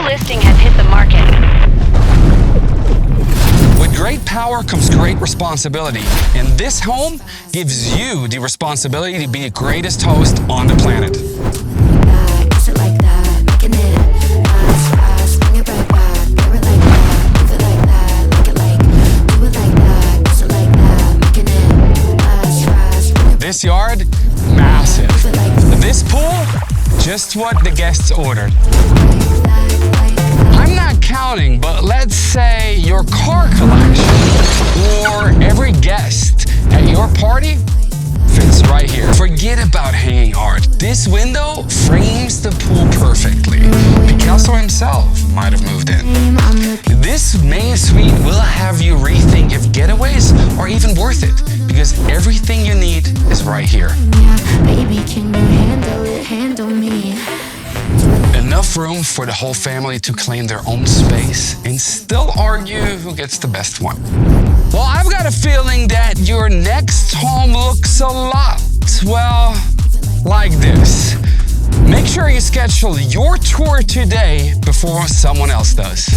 listing has hit the market. With great power comes great responsibility, and this home gives you the responsibility to be the greatest host on the planet. This yard, massive. This pool, just what the guests ordered. I'm not counting, but let's say your car collection or every guest at your party fits right here. Forget about hanging art. This window frames the pool perfectly. Picasso himself might have moved in. This main suite will have you rethink if getaways are even worth it, because everything you need is right here. Baby, can you handle it? Handle me. Enough room for the whole family to claim their own space and still argue who gets the best one. Well, I've got a feeling that your next home looks a lot, well, like this. Make sure you schedule your tour today before someone else does.